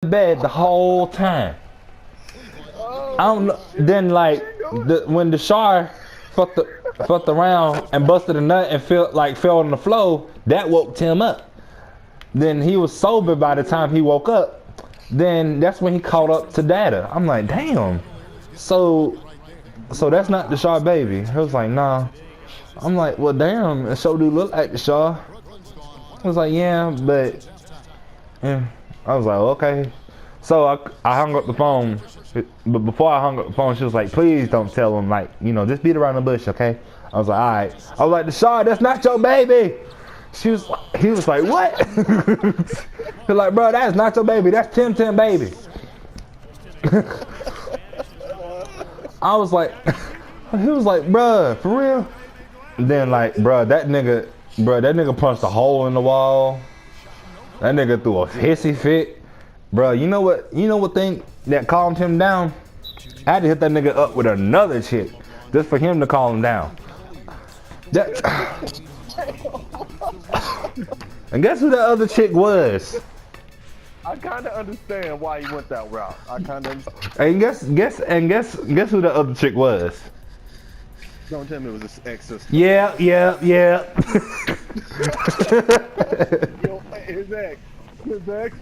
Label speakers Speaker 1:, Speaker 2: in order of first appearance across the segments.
Speaker 1: bed the whole time. I don't know. Then like when the Shar fucked around and busted a nut and fell on the floor, that woke Tim up. Then he was sober by the time he woke up. Then that's when he caught up to Data. I'm like, damn. So that's not the Shar baby. He was like, nah. I'm like, well, damn. It sure do look like the Shar. I was like, yeah, but yeah. I was like, okay. So I hung up the phone, but before I hung up the phone, she was like, please don't tell him, like, you know, just beat around the bush, okay? I was like, all right. I was like, the Shar, that's not your baby. He was like, what? He's like, bro, that's not your baby. That's Tim baby. I was like, he was like, bruh, for real? And then like, that nigga punched a hole in the wall. That nigga threw a hissy fit. Bruh, you know what thing that calmed him down? I had to hit that nigga up with another chick just for him to calm him down. And guess who that other chick was?
Speaker 2: I kind of understand why he went that route. I kind of.
Speaker 1: And guess who the other chick was?
Speaker 2: Don't tell me it was his ex-sister.
Speaker 1: Yeah.
Speaker 2: Yo, his ex. Damn.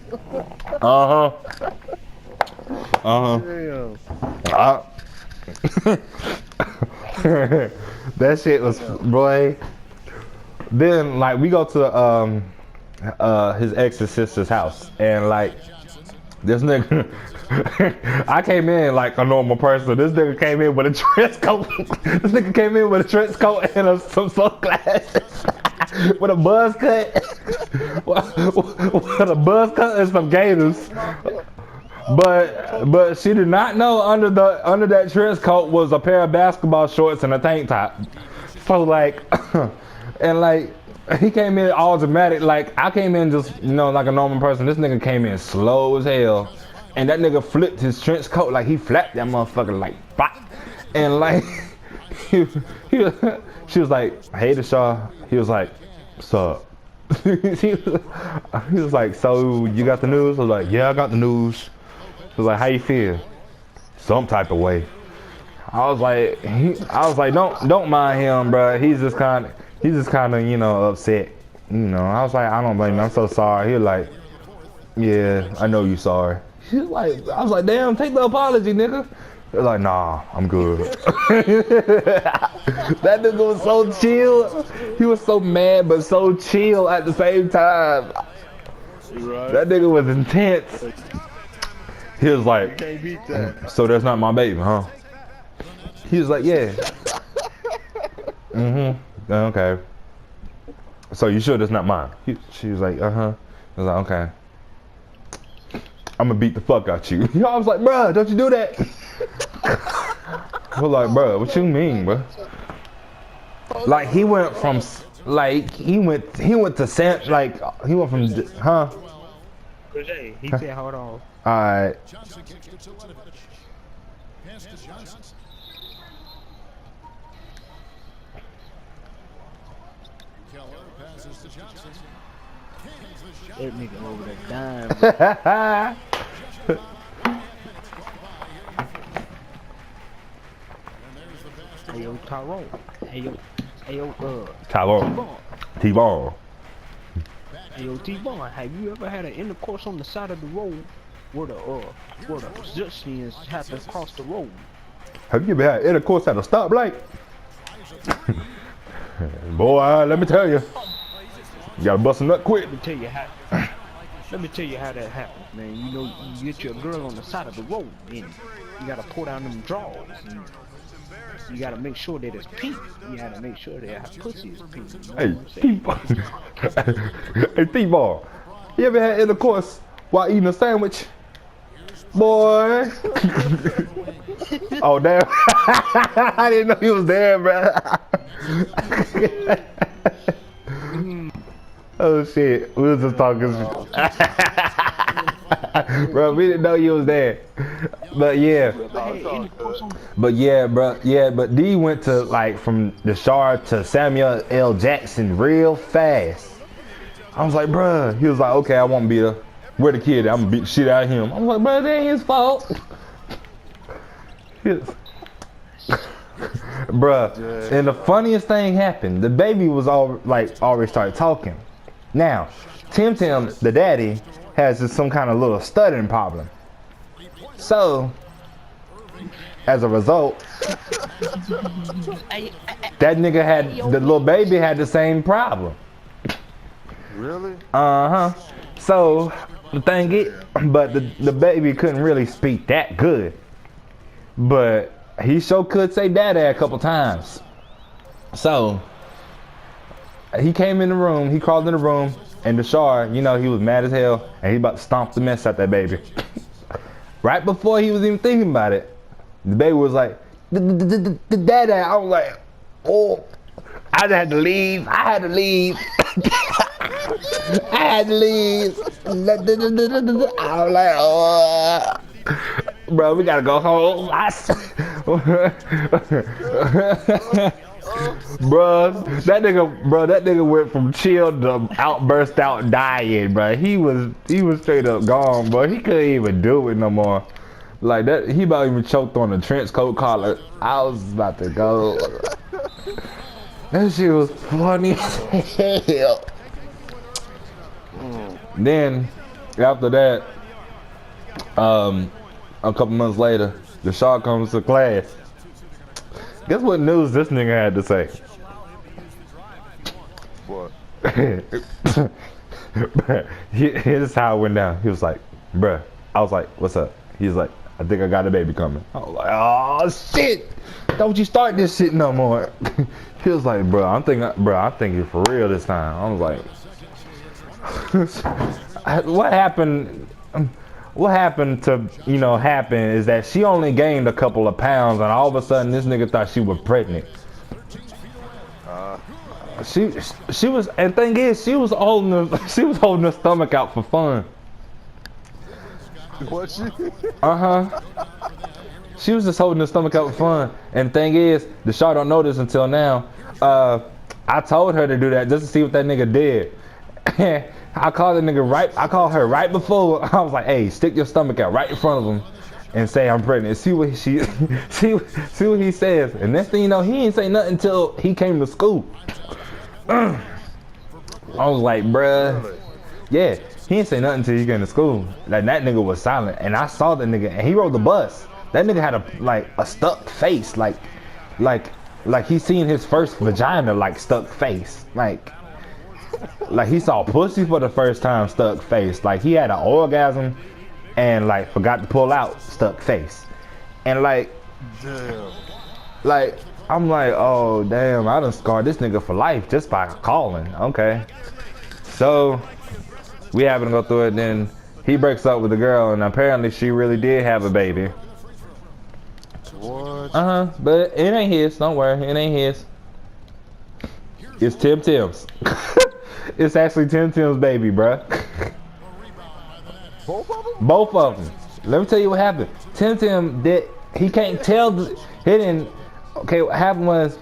Speaker 1: That shit was, boy. Then like we go to his ex's sister's house, and like this nigga I came in like a normal person. This nigga came in with a trench coat. This nigga came in with a trench coat and some sunglasses. With a buzz cut. With a buzz cut and some gators. But she did not know under that trench coat was a pair of basketball shorts and a tank top. So like and like he came in all dramatic. Like I came in just, you know, like a normal person. This nigga came in slow as hell. And that nigga flipped his trench coat, like he flapped that motherfucker like bop. And like she was like, hey Deshaw. He was like, what's up? he was like, so you got the news? I was like, yeah, I got the news. He was like, how you feel? Some type of way. I was like, don't mind him, bro. He's just kind of, you know, upset. You know, I was like, I don't blame him. I'm so sorry. He was like, yeah, I know you sorry. He was like, I was like, damn, take the apology, nigga. He was like, nah, I'm good. That nigga was so chill. He was so mad, but so chill at the same time.
Speaker 2: Right.
Speaker 1: That nigga was intense. He was like,
Speaker 2: Can't beat that.
Speaker 1: so that's not my baby, huh? He was like, yeah. Okay. So you sure that's not mine? She was like, I was like, okay. I'm gonna beat the fuck out you. I was like, bruh, don't you do that. I was like, bruh, what you mean, bruh? Like he went from, like he went to Sam, like he went from, huh?
Speaker 3: He said, hold on.
Speaker 1: Alright.
Speaker 3: That nigga over there dying. Hey yo, Tyrone. Hey yo,
Speaker 1: Tyrone. T-Ball.
Speaker 3: Hey yo, T-Ball. Have you ever had an intercourse on the side of the road where the pedestrians have to cross the road?
Speaker 1: Have you ever had intercourse at a stoplight? Boy, let me tell you. You gotta bust a nut quick.
Speaker 3: Let me tell you how that happens, man. You know, you get your girl on the side of the road, and you gotta pull down them drawers. And you gotta make sure that it's pink. You gotta make sure that her pussy is pink. You know
Speaker 1: Hey, T-Ball. Hey, T-Ball. You ever had intercourse while eating a sandwich? Boy. Oh, damn. I didn't know he was there, bro. Oh shit, we was just talking. Bro, we didn't know you was there. But yeah. But D went to like from the Shard to Samuel L. Jackson real fast. I was like, bruh. He was like, okay, I won't beat her. Where the kid at? I'm gonna beat the shit out of him. I'm like, bro, that ain't his fault. Bruh, and the funniest thing happened. The baby was already started talking. Now, Tim, the daddy, has some kind of little stuttering problem. So, as a result, that nigga the little baby had the same problem.
Speaker 2: Really?
Speaker 1: Uh-huh. So, the thing is, but the baby couldn't really speak that good. But he sure could say daddy a couple times. So, he came in the room, he crawled in the room, and Deshar, you know, he was mad as hell, and he about to stomp the mess out that baby. Right before he was even thinking about it, the baby was like, daddy. I was like, oh, I just had to leave. I had to leave. I had to leave. I was like, oh, bro, we gotta go home. That nigga went from chill to outburst out dying, bro. He was straight up gone, bro. He couldn't even do it no more. Like that, he about even choked on the trench coat collar. I was about to go. That shit was funny as hell. Then, after that, a couple months later, the Shaw comes to class. Guess what news this nigga had to say?
Speaker 2: What?
Speaker 1: Here's how it went down. He was like, bruh. I was like, what's up? He was like, I think I got a baby coming. I was like, oh shit! Don't you start this shit no more. He was like, bro, I'm thinking for real this time. I was like, what happened? What happened to, happen is that she only gained a couple of pounds, and all of a sudden this nigga thought she was pregnant. She was, and thing is, she was holding her stomach out for fun.
Speaker 2: What she?
Speaker 1: She was just holding her stomach out for fun. And thing is, the Shaw don't know this until now. I told her to do that just to see what that nigga did. I called her right before. I was like, hey, stick your stomach out right in front of him and say I'm pregnant. See what see what he says. And next thing you know, he ain't say nothing until he came to school. I was like, bruh. Yeah, he didn't say nothing until he came to school. Like, that nigga was silent. And I saw the nigga, and he rode the bus. That nigga had a stuck face. Like he seen his first vagina, stuck face. Like he saw pussy for the first time, stuck face. Like he had an orgasm and forgot to pull out, stuck face. And
Speaker 2: damn.
Speaker 1: I'm like, oh damn, I done scarred this nigga for life just by calling. Okay. So we having to go through it, then he breaks up with the girl, and apparently she really did have a baby.
Speaker 2: What?
Speaker 1: But it ain't his, don't worry, it ain't his. It's Tim's. It's actually Tim's baby, bruh.
Speaker 2: Both of them?
Speaker 1: Both of them. Let me tell you what happened. Tim did, he can't tell, he didn't, okay, what happened was,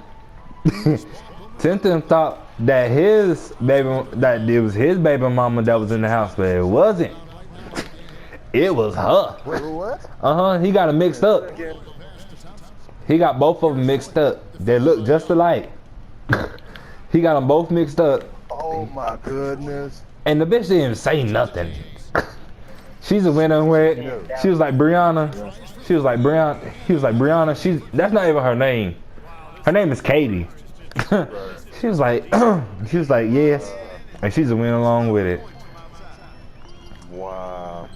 Speaker 1: Tim thought that it was his baby mama that was in the house, but it wasn't. It was her.
Speaker 2: Wait, what?
Speaker 1: He got them mixed up. He got both of them mixed up. They look just alike. He got them both mixed up.
Speaker 2: Oh my goodness.
Speaker 1: And the bitch didn't even say nothing. She's a winner with it. She was like, Brianna. She was like, Brianna. He was like, Brianna. That's not even her name. Her name is Katie. She was like, yes. And she's a win along with it.
Speaker 2: Wow.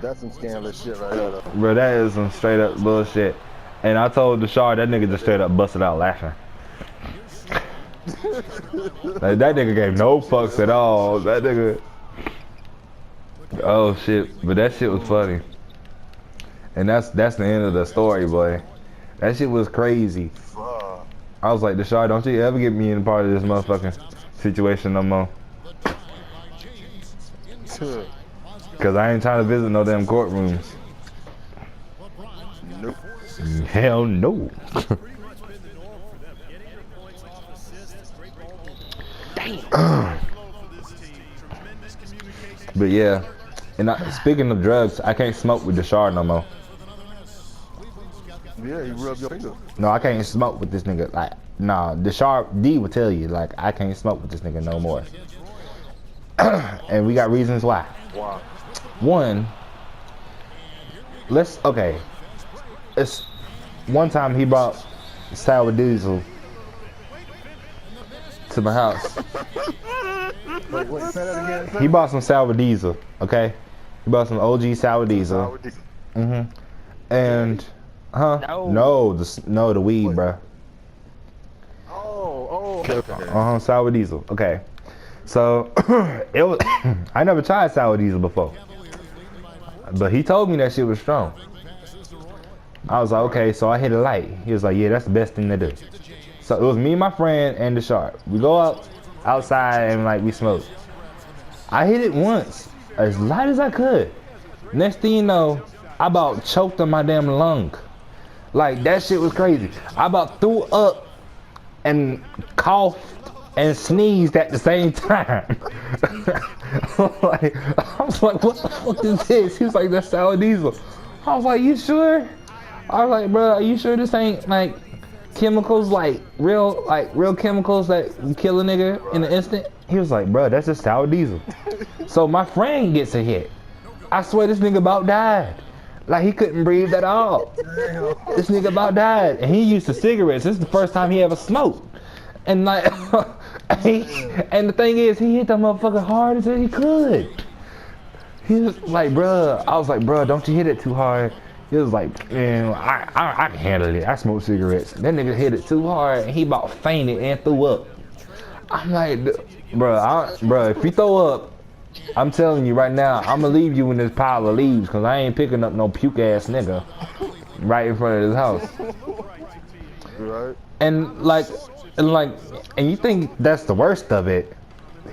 Speaker 2: That's some scandalous shit right there.
Speaker 1: Bro, that is some straight up bullshit. And I told Deshar, that nigga just straight up busted out laughing. That nigga gave no fucks at all. That nigga. Oh shit. But that shit was funny. And that's the end of the story, boy. That shit was crazy. I was like, Deshar, don't you ever get me in part of this motherfucking situation no more. Cause I ain't trying to visit no damn courtrooms.
Speaker 2: Nope.
Speaker 1: Hell no. But yeah, and speaking of drugs, I can't smoke with the Shard no more.
Speaker 2: Yeah, you rub your finger.
Speaker 1: No, I can't smoke with this nigga. Like, nah, the Sharp D will tell you, like, I can't smoke with this nigga no more. And we got reasons why.
Speaker 2: Wow.
Speaker 1: One, okay. It's one time he brought sour diesel to my house.
Speaker 2: Wait, say that again.
Speaker 1: He bought some sour diesel, okay? He bought some OG sour diesel. And, no, the weed, bruh.
Speaker 2: Oh.
Speaker 1: Sour diesel. Okay. So it was I never tried sour diesel before. But he told me that shit was strong. I was like, okay, so I hit a light. He was like, yeah, that's the best thing to do. So it was me, my friend, and the Sharp. We go outside and like we smoke. I hit it once, as light as I could. Next thing you know, I about choked on my damn lung. Like that shit was crazy. I about threw up and coughed and sneezed at the same time. I was like, what the fuck is this? He was like, that's sour diesel. I was like, you sure? I was like, bro, are you sure this ain't like chemicals, like real chemicals that kill a nigga in an instant? He was like, bro, that's just sour diesel. So my friend gets a hit. I swear this nigga about died. Like he couldn't breathe at all. This nigga about died. And he used to cigarettes. This is the first time he ever smoked. And like, and the thing is, he hit that motherfucker hard as he could. He was like, bruh, I was like, bruh, don't you hit it too hard. He was like, man, I can handle it. I smoke cigarettes. That nigga hit it too hard and he about fainted and threw up. I'm like, bruh, if you throw up, I'm telling you right now, I'm gonna leave you in this pile of leaves because I ain't picking up no puke ass nigga right in front of his house.
Speaker 2: Right.
Speaker 1: And you think that's the worst of it?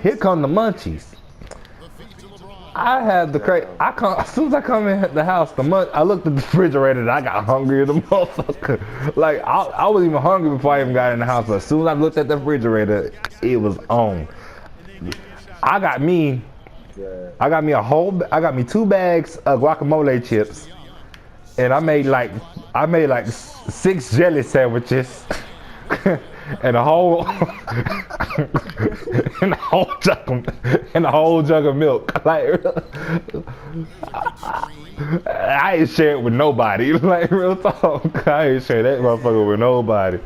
Speaker 1: Here come the munchies. I had the as soon as I come in the house, I looked at the refrigerator and I got hungry as a motherfucker. Like I was even hungry before I even got in the house. But as soon as I looked at the refrigerator, it was on. I got me 2 bags of guacamole chips, and I made like 6 jelly sandwiches. And a whole jug of milk. Like I ain't share it with nobody. Like real talk, I ain't share that motherfucker with nobody.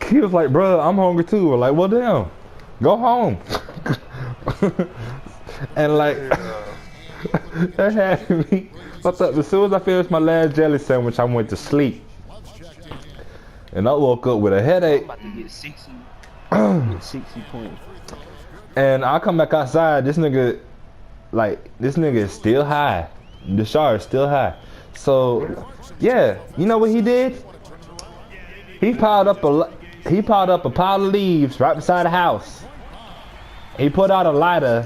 Speaker 1: He was like, bro, I'm hungry too. We're like, well, damn, go home. And like that had me fucked up. As soon as I finished my last jelly sandwich, I went to sleep. And I woke up with a headache.
Speaker 3: I'm about to get 60 points.
Speaker 1: And I come back outside, this nigga is still high. The Shard is still high. So, yeah, you know what he did? He piled up a pile of leaves right beside the house. He put out a lighter.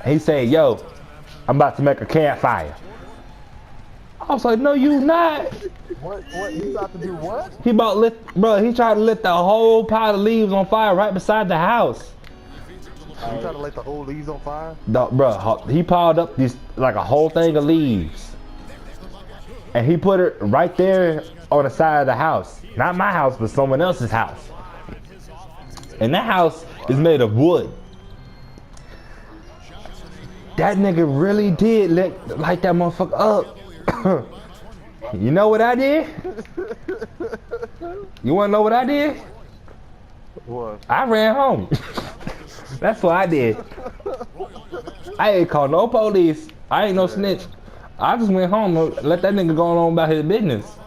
Speaker 1: And he said, yo, I'm about to make a campfire. I was like, no, you not.
Speaker 2: What? You about to do what?
Speaker 1: He tried to lit the whole pile of leaves on fire right beside the house.
Speaker 2: You try to light the whole leaves on fire?
Speaker 1: He piled up like a whole thing of leaves. And he put it right there on the side of the house. Not my house, but someone else's house. And that house is made of wood. That nigga really did light that motherfucker up. You know what I did? You wanna know what I did?
Speaker 2: What?
Speaker 1: I ran home. That's what I did. I ain't called no police. I ain't no snitch. I just went home and let that nigga go on about his business.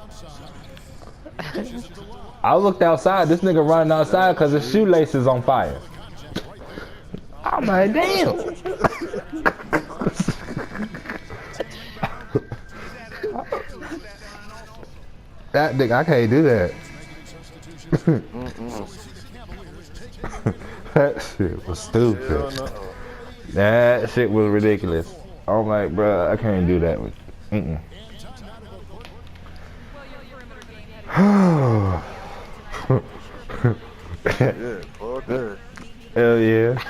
Speaker 1: I looked outside. This nigga running outside because his shoelace is on fire. I'm like, damn. That nigga, I can't do that. That shit was stupid. That shit was ridiculous. I'm like, bro, I can't do that. Hell yeah.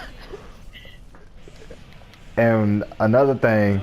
Speaker 1: And another thing,